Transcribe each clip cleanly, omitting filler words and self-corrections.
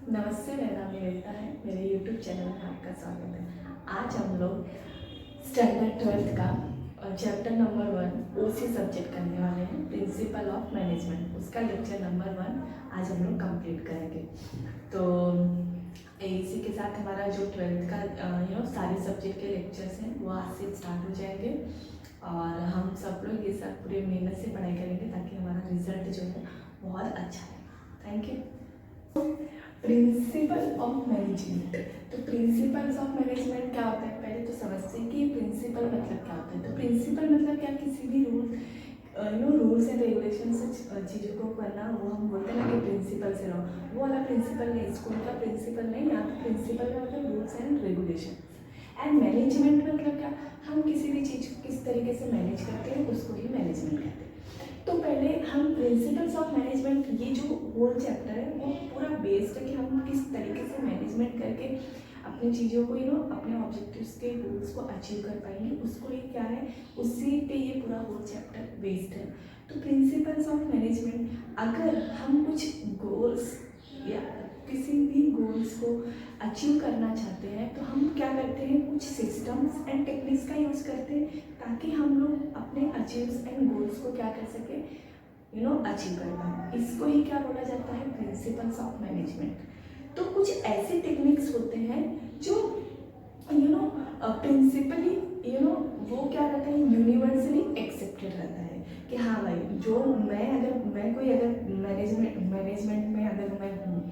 नमस्ते, मेरा नाम निवेदिता है। मेरे यूट्यूब चैनल में आपका स्वागत है। आज हम लोग स्टैंडर्ड 12th का चैप्टर नंबर 1 ओसी सब्जेक्ट करने वाले हैं, प्रिंसिपल ऑफ मैनेजमेंट। उसका लेक्चर नंबर 1 आज हम लोग कंप्लीट करेंगे। तो इसी के साथ हमारा जो 12th का सारे सब्जेक्ट के लेक्चर्स हैं वो आज से स्टार्ट हो जाएंगे और हम सब लोग ये सब पूरे मेहनत से पढ़ाई करेंगे ताकि हमारा रिजल्ट जो है बहुत अच्छा है। Thank you. Principal of management. तो प्रिंसिपल्स ऑफ मैनेजमेंट क्या होता है, पहले तो समझते हैं कि प्रिंसिपल मतलब क्या होता है। तो प्रिंसिपल मतलब क्या, किसी भी रूल्स एंड रेगुलेशन से चीज़ों को करना, वो हम बोलते हैं ना कि प्रिंसिपल से रहो। वो वाला प्रिंसिपल नहीं, स्कूल का प्रिंसिपल नहीं। यहाँ पे प्रिंसिपल का मतलब rules and regulation. And management मतलब क्या, हम किसी भी चीज़ को किस तरीके से मैनेज करते हैं उसको ही मैनेजमेंट कहते हैं। तो पहले हम प्रिंसिपल्स ऑफ मैनेजमेंट, ये जो होल चैप्टर है वो पूरा बेस्ड है कि हम किस तरीके से मैनेजमेंट करके अपनी चीज़ों को अपने ऑब्जेक्टिव्स के गोल्स को अचीव कर पाएंगे, उसको ही क्या है, उसी पे ये पूरा होल चैप्टर बेस्ड है। तो प्रिंसिपल्स ऑफ मैनेजमेंट, अगर हम कुछ गोल्स या किसी भी गोल्स को अचीव करना चाहते हैं तो हम क्या करते हैं, कुछ सिस्टम्स एंड टेक्निक्स का यूज़ करते हैं ताकि हम लोग अपने अचीव्स एंड गोल्स को क्या कर सके, अचीव कर पाए। इसको ही क्या बोला जाता है, प्रिंसिपल्स ऑफ मैनेजमेंट। तो कुछ ऐसे टेक्निक्स होते हैं जो प्रिंसिपली वो क्या रहता है, यूनिवर्सली एक्सेप्टेड रहता है कि हाँ भाई, जो मैं कोई अगर मैनेजमेंट में अगर मैं हूँ,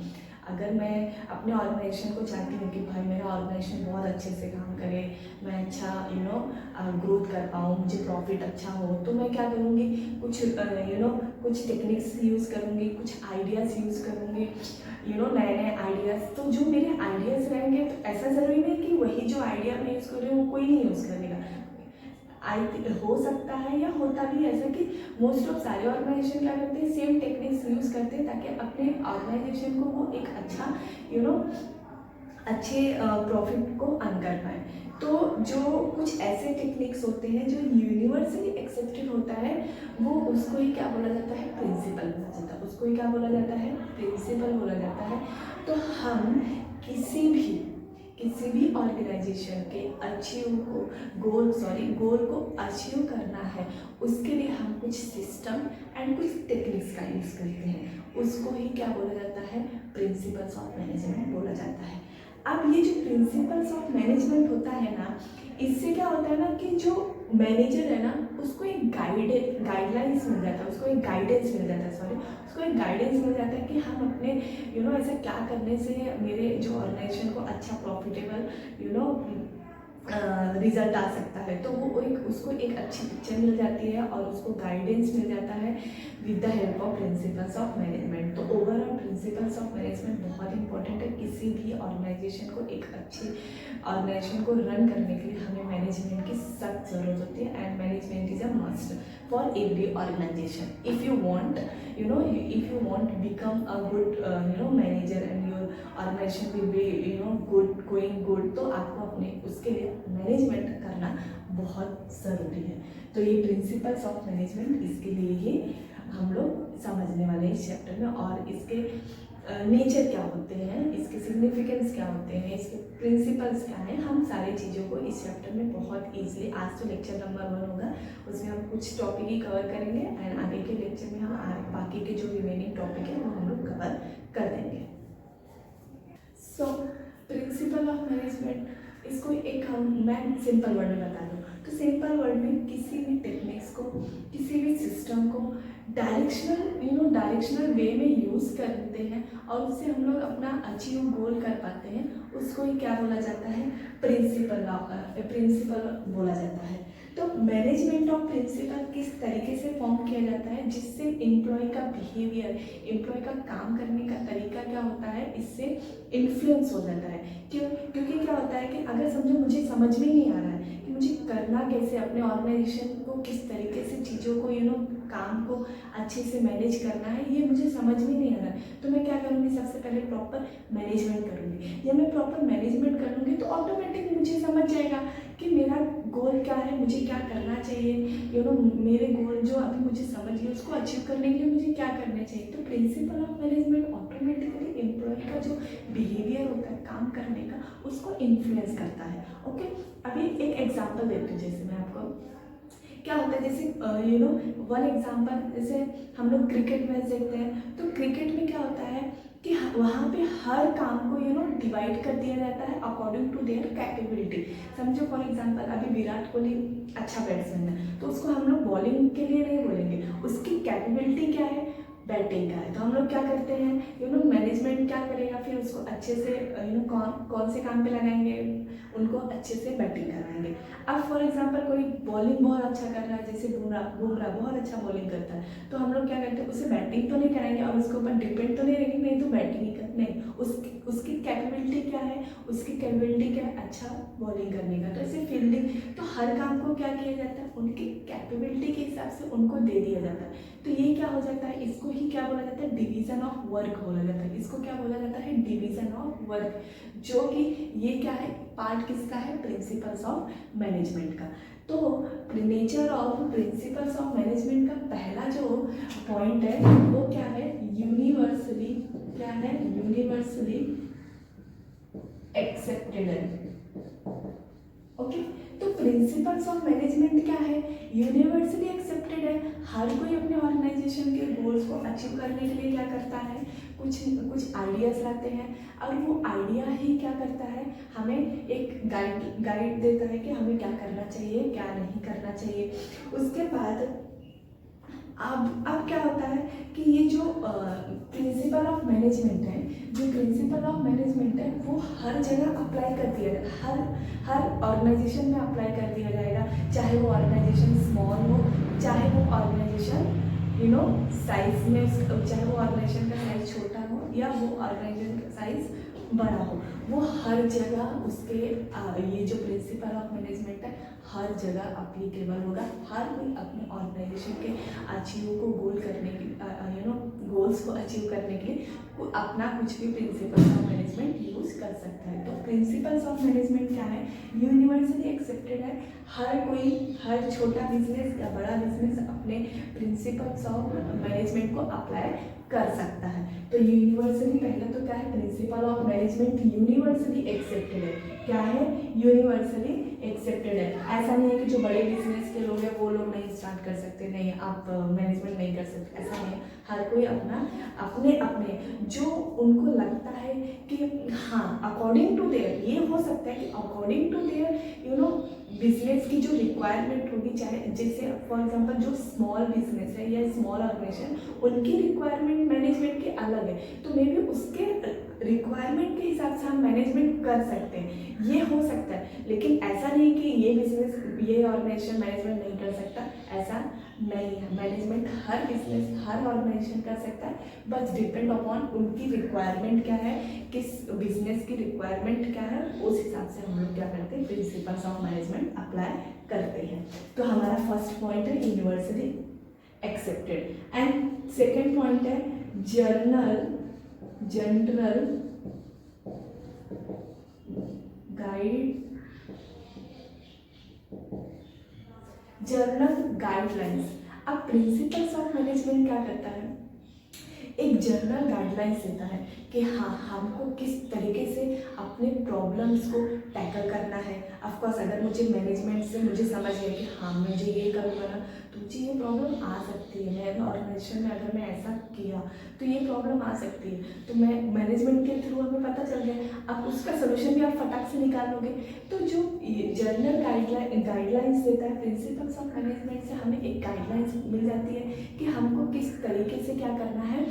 अगर मैं अपने ऑर्गेनाइजेशन को चाहती हूँ कि भाई मेरा ऑर्गेनाइजेशन बहुत अच्छे से काम करे, मैं अच्छा ग्रोथ कर पाऊँ, मुझे प्रॉफिट अच्छा हो, तो मैं क्या करूँगी, कुछ टेक्निक्स यूज़ करूँगी, कुछ आइडियाज़ यूज़ करूँगी, नए नए आइडियाज़। तो जो मेरे आइडियाज़ रहेंगे, तो ऐसा ज़रूरी नहीं कि वही जो आइडिया मैं यूज़ कर रही हूँ वो कोई नहीं यूज़ करेगा। हो सकता है या होता भी ऐसा कि मोस्ट ऑफ सारे ऑर्गेनाइजेशन क्या करते हैं, सेम टेक्निक्स यूज़ करते हैं ताकि अपने ऑर्गेनाइजेशन को वो एक अच्छा अच्छे प्रॉफिट को अर्न कर पाए। तो जो कुछ ऐसे टेक्निक्स होते हैं जो यूनिवर्सली एक्सेप्टेड होता है, वो उसको ही क्या बोला जाता है, प्रिंसिपल बोला जाता है। उसको ही क्या बोला जाता है, प्रिंसिपल बोला जाता है। तो हम किसी भी ऑर्गेनाइजेशन के गोल को अचीव करना है, उसके लिए हम कुछ सिस्टम एंड कुछ टेक्निक्स का यूज़ करते हैं, उसको ही क्या बोला जाता है, प्रिंसिपल्स ऑफ मैनेजमेंट बोला जाता है। अब ये जो प्रिंसिपल्स ऑफ मैनेजमेंट होता है ना, इससे क्या होता है ना कि जो मैनेजर है ना, उसको एक गाइडलाइंस मिल जाता है, उसको एक गाइडेंस मिल जाता है, उसको एक गाइडेंस मिल जाता है कि हम अपने ऐसा क्या करने से मेरे जो ऑर्गेनाइजेशन को अच्छा प्रॉफिटेबल रिजल्ट आ सकता है। तो वो उसको एक अच्छी पिक्चर मिल जाती है और उसको गाइडेंस मिल जाता है with the help of principles of management. तो ओवरऑल प्रिंसिपल्स ऑफ मैनेजमेंट बहुत इंपॉर्टेंट है। किसी भी ऑर्गेनाइजेशन को, एक अच्छी ऑर्गेनाइजेशन को रन करने के लिए हमें मैनेजमेंट की सख्त ज़रूरत होती है and management is a must for every organisation. If you want become a good manager and your organisation will be going good, तो आपको अपने उसके लिए मैनेजमेंट करना बहुत ज़रूरी है। तो ये प्रिंसिपल्स ऑफ मैनेजमेंट, इसके लिए ही हम लोग समझने वाले हैं इस चैप्टर में, और इसके नेचर क्या होते हैं, इसके सिग्निफिकेंस क्या होते हैं, इसके प्रिंसिपल्स क्या हैं, हम सारी चीज़ों को इस चैप्टर में बहुत ईजिली, आज तो लेक्चर नंबर 1 होगा, उसमें हम कुछ टॉपिक ही कवर करेंगे एंड आगे के लेक्चर में हम बाकी के जो रिमेनिंग टॉपिक है वो हम लोग कवर कर देंगे। सो प्रिंसिपल ऑफ मैनेजमेंट, इसको मैं सिंपल वर्ड में बता दूँ तो सिंपल वर्ड में किसी भी टेक्निक्स को, किसी भी सिस्टम को डायरेक्शनल वे में यूज़ करते हैं और उससे हम लोग अपना अचीव गोल कर पाते हैं, उसको ही क्या बोला जाता है, प्रिंसिपल बोला जाता है। तो मैनेजमेंट ऑफ प्रिंसिपल किस तरीके से फॉर्म किया जाता है, जिससे एम्प्लॉय का बिहेवियर, एम्प्लॉय का काम करने का तरीका क्या होता है, इससे इन्फ्लुएंस हो जाता है। क्योंकि क्या होता है कि अगर समझो मुझे समझ में नहीं आ रहा है कि मुझे करना कैसे, अपने ऑर्गेनाइजेशन को किस तरीके से चीज़ों को काम को अच्छे से मैनेज करना है, ये मुझे समझ में नहीं आ रहा है, तो मैं क्या करूँगी, सबसे पहले प्रॉपर मैनेजमेंट करूँगी। जब मैं प्रॉपर मैनेजमेंट करूँगी तो ऑटोमेटिक मुझे समझ जाएगा कि मेरा गोल क्या है, मुझे क्या करना चाहिए, मेरे गोल जो अभी मुझे समझ गए उसको अचीव करने के लिए मुझे क्या करना चाहिए। तो principle of management automatically employ का जो काम करने का उसको इन्फ्लुएंस करता है। ओके, अभी एक एग्जांपल देती हूँ, जैसे मैं आपको क्या होता है, जैसे वन एग्जांपल, जैसे हम लोग क्रिकेट मैच देखते हैं, तो क्रिकेट में क्या होता है कि वहाँ पे हर काम को डिवाइड कर दिया जाता है अकॉर्डिंग टू देयर कैपेबिलिटी। समझो फॉर एग्जांपल अभी विराट कोहली अच्छा बैट्समैन है, तो उसको हम लोग बॉलिंग के लिए नहीं बोलेंगे, उसकी कैपेबिलिटी क्या है, बैटिंग का है। तो हम लोग क्या करते हैं, मैनेजमेंट क्या करेगा, फिर उसको अच्छे से कौन से काम पे लगाएंगे, उनको अच्छे से बैटिंग करवाएंगे। अब फॉर एग्जांपल कोई बॉलिंग बहुत अच्छा कर रहा है, जैसे बुमराह बहुत अच्छा बॉलिंग करता है, तो हम लोग क्या करते हैं, उसे बैटिंग तो नहीं कराएंगे और उसके ऊपर डिपेंड तो नहीं रहेंगे, नहीं तो बैटिंग ही कर, नहीं, उसकी कैपेबिलिटी क्या है, उसकी कैपेबिलिटी क्या है, अच्छा बॉलिंग करने का। तो ऐसे फील्डिंग, तो हर काम को क्या किया जाता है, उनकी कैपेबिलिटी के हिसाब से उनको दे दिया जाता है। तो ये क्या हो जाता है, इसको ही क्या बोला जाता है, डिवीजन ऑफ वर्क बोला जाता है। इसको क्या बोला जाता है, डिवीजन ऑफ वर्क, जो कि ये क्या है, पार्ट किसका है, प्रिंसिपल्स ऑफ मैनेजमेंट का। तो nature of principles of management का पहला जो पॉइंट है वो क्या है, यूनिवर्सली, क्या है, यूनिवर्सली एक्सेप्टेड है। ओके, तो प्रिंसिपल्स ऑफ मैनेजमेंट क्या है, यूनिवर्सली एक्सेप्टेड है। हर कोई अपने ऑर्गेनाइजेशन के गोल्स को अचीव करने के लिए क्या करता है, कुछ आइडियाज लाते हैं, और वो आइडिया ही क्या करता है, हमें एक गाइड देता है कि हमें क्या करना चाहिए, क्या नहीं करना चाहिए। उसके बाद अब क्या होता है कि ये जो प्रिंसिपल ऑफ मैनेजमेंट है, जो प्रिंसिपल ऑफ मैनेजमेंट है वो हर जगह अप्लाई कर दिया जाएगा, हर ऑर्गेनाइजेशन में अप्लाई कर दिया जाएगा, चाहे वो ऑर्गेनाइजेशन स्मॉल हो, चाहे वो ऑर्गेनाइजेशन साइज में, चाहे वो ऑर्गेनाइजेशन का साइज छोटा हो या वो ऑर्गेनाइजेशन का साइज बड़ा हो, वो हर जगह उसके ये जो प्रिंसिपल ऑफ मैनेजमेंट है हर जगह अप्लीकेबल होगा। हर कोई अपने ऑर्गेनाइजेशन के अचीव को गोल करने के गोल्स को अचीव करने के लिए अपना कुछ भी प्रिंसिपल्स ऑफ मैनेजमेंट यूज कर सकता है। तो प्रिंसिपल्स ऑफ मैनेजमेंट क्या है, यूनिवर्सली एक्सेप्टेड है। हर कोई, हर छोटा बिजनेस या बड़ा बिजनेस अपने प्रिंसिपल्स ऑफ मैनेजमेंट को अप्लाई कर सकता है। तो यूनिवर्सली, पहले तो क्या है, principal of management universally accepted है। क्या है, यूनिवर्सली एक्सेप्टेड है। ऐसा नहीं है कि जो बड़े बिजनेस के लोग हैं वो लोग नहीं स्टार्ट कर सकते, नहीं आप मैनेजमेंट नहीं कर सकते, ऐसा नहीं है। हर कोई अपने अपने जो उनको लगता है कि हाँ अकॉर्डिंग टू देयर, ये हो सकता है कि अकॉर्डिंग टू देयर बिजनेस की जो रिक्वायरमेंट होगी, चाहे जैसे फॉर एग्जांपल जो स्मॉल बिजनेस है या स्मॉल ऑर्गेनाइजेशन, उनकी रिक्वायरमेंट मैनेजमेंट के अलग है, तो मे बी उसके रिक्वायरमेंट के हिसाब से हम मैनेजमेंट कर सकते हैं, ये हो सकता है। लेकिन ऐसा नहीं कि ये बिजनेस, ये ऑर्गेनाइजेशन मैनेजमेंट नहीं कर सकता, ऐसा नहीं है। मैनेजमेंट हर बिजनेस, हर ऑर्गेनाइजेशन कर सकता है, बस डिपेंड अपॉन उनकी रिक्वायरमेंट क्या है, किस बिजनेस की रिक्वायरमेंट क्या है, उस हिसाब से हम लोग क्या करते हैं, प्रिंसिपल्स ऑफ मैनेजमेंट अप्लाई करते हैं। तो हमारा फर्स्ट पॉइंट है universally accepted, and second point है जनरल गाइडलाइंस। अब प्रिंसिपल्स ऑफ मैनेजमेंट क्या करता है, एक जनरल गाइडलाइंस देता है कि हाँ हमको किस तरीके से अपने प्रॉब्लम्स को टैकल करना है। ऑफकोर्स अगर मुझे मैनेजमेंट से मुझे समझ है कि हाँ मुझे ये करूँगा ना तो मुझे ये प्रॉब्लम आ सकती है, मेरे ऑर्गेनाइजेशन में अगर मैं ऐसा किया तो ये प्रॉब्लम आ सकती है, तो मैं मैनेजमेंट के थ्रू हमें पता चल गया, अब उसका सोल्यूशन भी आप फटाक से निकालोगे। तो जो जनरल गाइडलाइंस देता है प्रिंसिपल्स ऑफ मैनेजमेंट से, हमें एक गाइडलाइंस मिल जाती है कि हमको किस तरीके से क्या करना है,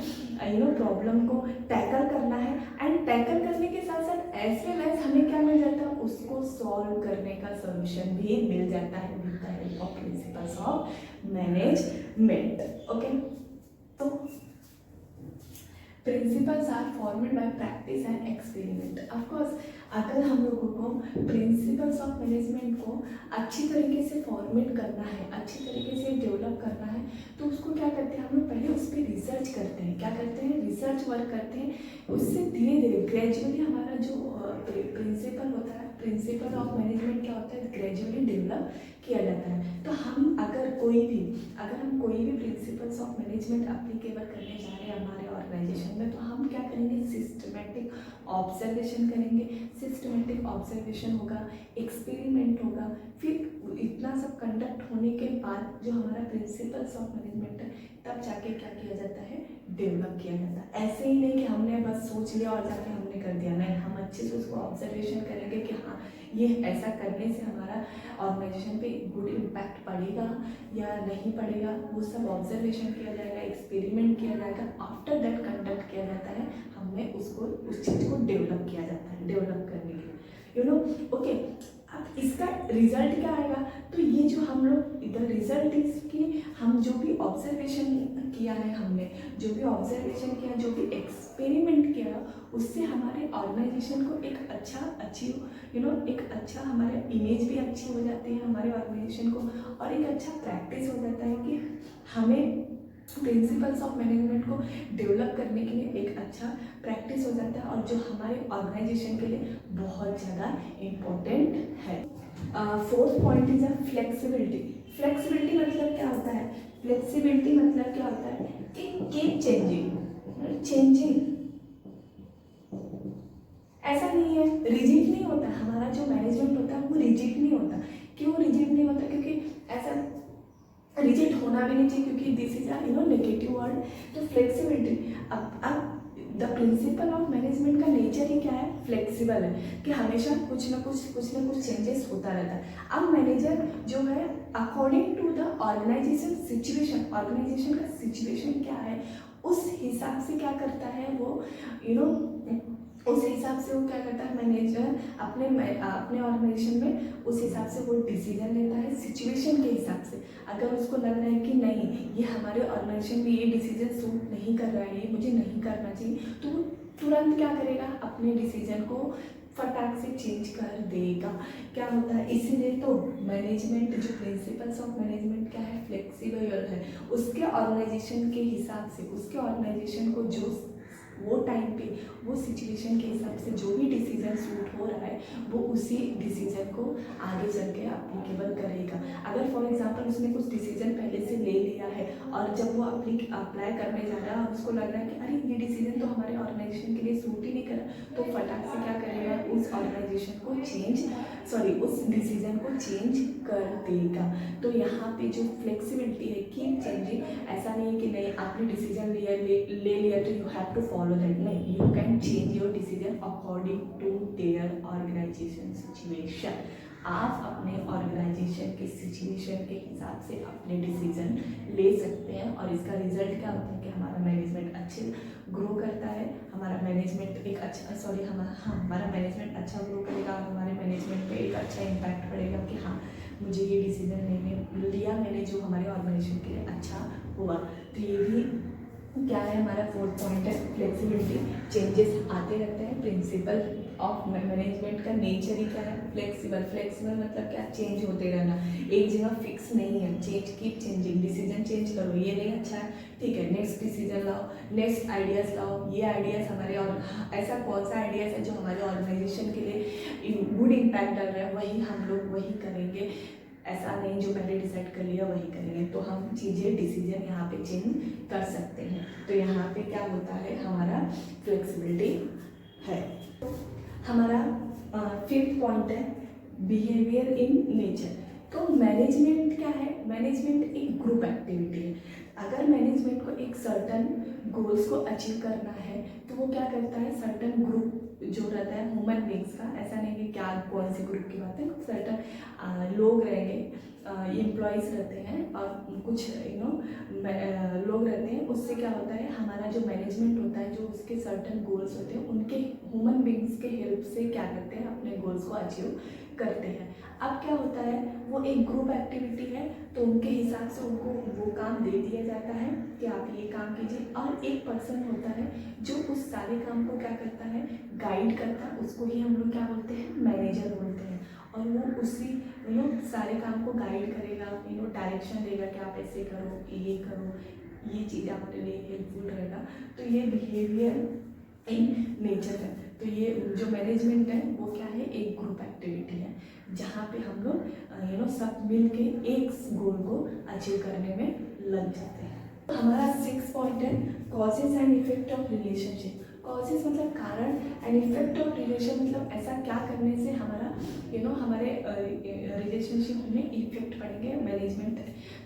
प्रॉब्लम को टैकल करना है, एंड टैकल करने के साथ साथ एज वेल एज हमें क्या मिल जाता है, उसको सॉल्व करने का सोल्यूशन भी मिल जाता है with the help of principles of management. Okay, तो principles are formed by practice and experiment. Of course अगर हम लोगों को प्रिंसिपल्स ऑफ मैनेजमेंट को अच्छी तरीके से फॉर्मेट करना है, अच्छी तरीके से डेवलप करना है, तो उसको क्या करते हैं हम लोग, पहले उस पर रिसर्च करते हैं। क्या करते हैं, रिसर्च वर्क करते हैं। उससे धीरे धीरे ग्रेजुअली हमारा जो प्रिंसिपल होता है, प्रिंसिपल ऑफ मैनेजमेंट क्या होता है, ग्रेजुअली डेवलप किया जाता है। तो हम अगर हम कोई भी प्रिंसिपल्स ऑफ मैनेजमेंट अप्लीकेबल करने जा रहे हैं हमारे ऑर्गेनाइजेशन में, तो हम क्या करेंगे, सिस्टमेटिक सिस्टमेटिक ऑब्जर्वेशन करेंगे, सिस्टमेटिक ऑब्जर्वेशन होगा, एक्सपेरिमेंट होगा, फिर इतना सब कंडक्ट होने के बाद जो हमारा प्रिंसिपल्स ऑफ मैनेजमेंट है तब जाके क्या किया जाता है, डेवलप किया जाता है। ऐसे ही नहीं कि हमने बस सोच लिया और जाके हमने कर दिया, नहीं, हम अच्छे से उसको ऑब्जर्वेशन करेंगे कि हाँ ये ऐसा करने से हमारा ऑर्गेनाइजेशन पे गुड इम्पैक्ट पड़ेगा या नहीं पड़ेगा, वो सब ऑब्जर्वेशन किया जाएगा, एक्सपेरिमेंट किया जाएगा, आफ्टर दैट कंडक्ट किया जाता है, हमें उसको उस चीज़ को डेवलप किया जाता है, डेवलप करने के लिए ओके। अब इसका रिजल्ट क्या आएगा, तो ये जो हम लोग इधर रिजल्ट इसकी हम जो भी ऑब्जर्वेशन किया है, हमने जो भी ऑब्जर्वेशन किया, जो भी एक्सपेरिमेंट किया, उससे हमारे ऑर्गेनाइजेशन को एक अच्छा अचीव एक अच्छा हमारे इमेज भी अच्छी हो जाती है हमारे ऑर्गेनाइजेशन को, और एक अच्छा प्रैक्टिस हो जाता है कि हमें प्रिंसिपल्स ऑफ मैनेजमेंट को डेवलप करने के लिए एक अच्छा प्रैक्टिस हो जाता है, और जो हमारे ऑर्गेनाइजेशन के लिए बहुत ज़्यादा इम्पोर्टेंट है। Fourth point is a flexibility. Flexibility मतलब क्या होता है, फ्लेक्सिबिलिटी मतलब क्या होता है कि कीप चेंजिंग। ऐसा नहीं है, रिजिड नहीं होता हमारा जो मैनेजमेंट होता है, वो रिजिड नहीं होता। क्यों रिजिड नहीं होता, क्योंकि ऐसा रिजिड होना भी नहीं चाहिए, क्योंकि दिस इज नेगेटिव वर्ड। तो फ्लेक्सिबिलिटी, अब द प्रिंसिपल ऑफ मैनेजमेंट का नेचर ही क्या है, फ्लेक्सिबल है, कि हमेशा कुछ ना कुछ चेंजेस होता रहता है। अब मैनेजर जो है according to the organisation situation, organisation का सिचुएशन क्या है उस हिसाब से क्या करता है वो उस हिसाब से वो क्या करता है, मैनेजर अपने ऑर्गेनाइजेशन में उस हिसाब से वो डिसीजन लेता है सिचुएशन के हिसाब से। अगर उसको लग रहा है कि नहीं, ये हमारे ऑर्गेनाइजेशन में ये डिसीजन सूट नहीं कर रहा है, ये मुझे नहीं करना चाहिए, तो वो तुरंत क्या करेगा, अपने डिसीजन को फटाक से चेंज कर देगा। क्या होता है, इसीलिए तो मैनेजमेंट, जो प्रिंसिपल्स ऑफ मैनेजमेंट क्या है, फ्लेक्सिबल है। उसके ऑर्गेनाइजेशन के हिसाब से, उसके ऑर्गेनाइजेशन को जो वो टाइम पे वो सिचुएशन के हिसाब से जो भी डिसीजन सूट हो रहा है, वो उसी डिसीजन को आगे चल के अप्लीकेबल करेगा। अगर फॉर एग्जांपल उसने कुछ डिसीजन पहले से ले लिया है और जब वो अप्लाई करने जा रहा है और उसको लग रहा है कि अरे ये डिसीजन तो हमारे ऑर्गेनाइजेशन के लिए सूट ही नहीं करा, तो फटाक से क्या करेगा, उस ऑर्गेनाइजेशन को उस डिसीजन को चेंज कर देगा। तो यहाँ पे जो फ्लेक्सिबिलिटी है, कीप चेंजिंग, ऐसा नहीं है कि नहीं आपने डिसीजन ले लिया तो you have to follow that, नहीं, you can change your decision according to their organisation situation. आप अपने ऑर्गेनाइजेशन के सिचुएशन के हिसाब से अपने डिसीजन ले सकते हैं, और इसका रिजल्ट क्या होता है कि हमारा मैनेजमेंट अच्छे ग्रो करता है, हमारा मैनेजमेंट एक अच्छा हमारा मैनेजमेंट अच्छा ग्रो करेगा, हमारे मैनेजमेंट पे एक अच्छा इम्पैक्ट पड़ेगा कि हाँ मुझे ये डिसीजन लिया मैंने जो हमारे ऑर्गेनाइजेशन के लिए अच्छा हुआ। तो ये भी क्या है, हमारा फोर्थ पॉइंट है, फ्लेक्सिबिलिटी। चेंजेस आते रहते हैं, प्रिंसिपल ऑफ मैनेजमेंट का नेचर ही क्या है, फ्लेक्सिबल मतलब क्या, चेंज होते रहना, एक जगह फिक्स नहीं है, कीप चेंजिंग, डिसीजन चेंज करो, ये नहीं अच्छा है, ठीक है, नेक्स्ट डिसीजन लाओ, नेक्स्ट आइडियाज़ लाओ, ये आइडियाज़ हमारे और ऐसा कौन सा आइडियाज़ है जो हमारे ऑर्गेनाइजेशन के लिए गुड इम्पैक्ट डाल रहा है, वही हम लोग वही करेंगे। ऐसा नहीं जो पहले डिसाइड कर लिया वही करेंगे, तो हम चीज़ें डिसीजन यहाँ पे चेंज कर सकते हैं। तो यहाँ पे क्या होता है, हमारा फ्लेक्सिबिलिटी है। हमारा फिफ्थ पॉइंट है, बिहेवियर इन नेचर। तो मैनेजमेंट क्या है, मैनेजमेंट एक ग्रुप एक्टिविटी है। अगर मैनेजमेंट को एक सर्टन गोल्स को अचीव करना है तो वो क्या करता है, सर्टन ग्रुप जो रहता है ह्यूमन बींग्स का, ऐसा नहीं कि क्या कौन से ग्रुप की बात है, सर्टन लोग रहेंगे, एम्प्लॉयज़ रहते हैं और कुछ लोग रहते हैं। उससे क्या होता है, हमारा जो मैनेजमेंट होता है, जो उसके सर्टन गोल्स होते हैं, उनके ह्यूमन बींग्स के हेल्प से क्या करते हैं, अपने गोल्स को अचीव करते हैं। अब क्या होता है, वो एक ग्रुप एक्टिविटी है, तो उनके हिसाब से उनको वो काम दे दिया जाता है कि आप ये काम कीजिए, और एक पर्सन होता है जो उस सारे काम को क्या करता है, गाइड करता है, उसको ही हम लोग क्या बोलते हैं, मैनेजर बोलते हैं। और वो उसी सारे काम को गाइड करेगा, डायरेक्शन देगा कि आप ऐसे करो, ये करो, ये चीज़ आपके लिए हेल्पफुल रहेगा। तो ये बिहेवियर इन नेचर है। तो ये जो मैनेजमेंट है वो क्या है, एक ग्रुप एक्टिविटी है, जहाँ पे हम लोग सब मिल के एक गोल को अचीव करने में लग जाते हैं। हमारा 6 पॉइंट है, causes and effect of relationship. Causes मतलब कारण, एंड इफेक्ट ऑफ रिलेशन मतलब ऐसा क्या करने से हमारा हमारे रिलेशनशिप में इफेक्ट पड़ेंगे। मैनेजमेंट,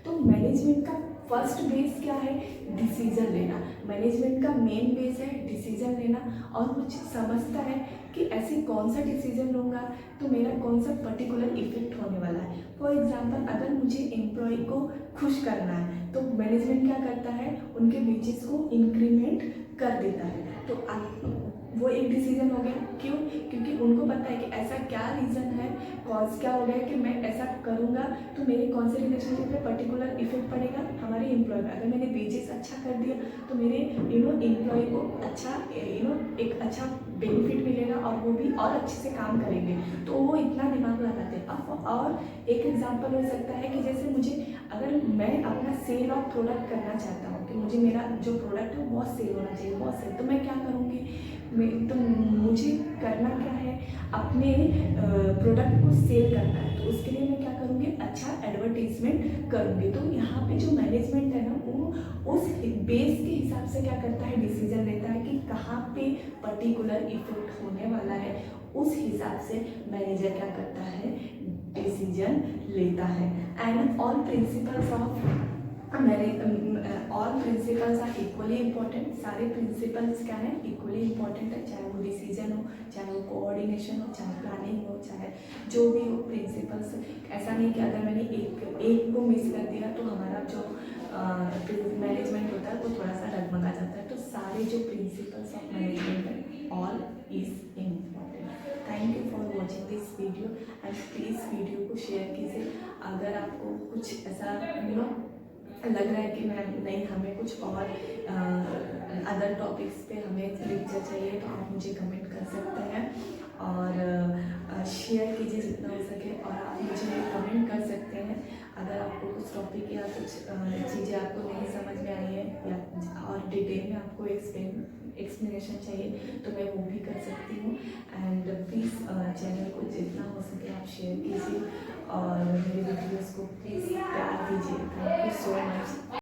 तो मैनेजमेंट का फर्स्ट बेस क्या है? डिसीजन लेना। मैनेजमेंट का मेन बेस है डिसीजन लेना, और वो समझता है कि ऐसी कौन सा डिसीजन लूँगा तो मेरा कौन सा पर्टिकुलर इफेक्ट होने वाला है। फॉर एग्जांपल, अगर मुझे एम्प्लॉय को खुश करना है तो मैनेजमेंट क्या करता है? उनके वेजेस को इंक्रीमेंट कर देता है। तो वो एक डिसीजन हो गया। क्यों? क्योंकि उनको पता है कि ऐसा क्या रीज़न है, कॉज क्या हो गया कि मैं ऐसा करूँगा तो मेरे कौन से रिलेशनशिप पे पर्टिकुलर इफेक्ट पड़ेगा हमारे एम्प्लॉय पे। अगर मैंने वेजेस अच्छा कर दिया तो मेरे एम्प्लॉय को अच्छा एक अच्छा बेनिफिट मिलेगा और वो भी और अच्छे से काम करेंगे, तो वो इतना दिमाग लगाते हैं। अब और एक एग्जांपल हो सकता है कि जैसे मुझे, अगर मैं अपना सेल ऑफ प्रोडक्ट करना चाहता हूँ कि मुझे मेरा जो प्रोडक्ट है बहुत सेल होना चाहिए, बहुत सेल, तो मैं क्या करूँगी? तो मुझे करना क्या है? अपने प्रोडक्ट को सेल करना है, तो उसके लिए मैं क्या करूँगी? अच्छा एडवर्टीजमेंट करूँगी। तो यहाँ पे जो मैनेजमेंट है ना, वो उस बेस के हिसाब से क्या करता है? डिसीजन लेता है कि कहाँ पे पर्टिकुलर इफेक्ट होने वाला है। उस हिसाब से मैनेजर क्या करता है? डिसीजन लेता है। And all principles of all principles are equally important. सारे प्रिंसिपल्स क्या है? इक्वली इम्पॉर्टेंट है, चाहे वो डिसीजन हो, चाहे वो कोऑर्डिनेशन हो, चाहे प्लानिंग हो, चाहे जो भी हो प्रिंसिपल्स। ऐसा नहीं कि अगर मैंने एक को मिस कर दिया तो हमारा जो मैनेजमेंट होता है वो थोड़ा सा डगमगा जाता है। तो सारे जो प्रिंसिपल्स ऑफ मैनेजमेंट है, all is important. Thank you for watching this video, and please video को शेयर कीजिए। अगर आपको कुछ ऐसा लग रहा है कि नहीं हमें कुछ और अदर टॉपिक्स पे हमें लेक्चर चाहिए, तो आप मुझे कमेंट कर सकते हैं, और शेयर कीजिए जितना हो सके, और आप मुझे कमेंट कर सकते हैं अगर आपको कुछ टॉपिक या कुछ चीज़ें आपको नहीं समझ में आई है, या और डिटेल में आपको एक्सप्लेनेशन चाहिए तो मैं वो भी कर सकती हूँ। एंड प्लीज़ चैनल को जितना हो सके आप शेयर कीजिए, और मेरे वीडियोज़ को प्लीज़ प्यार दीजिए। Thank you so much.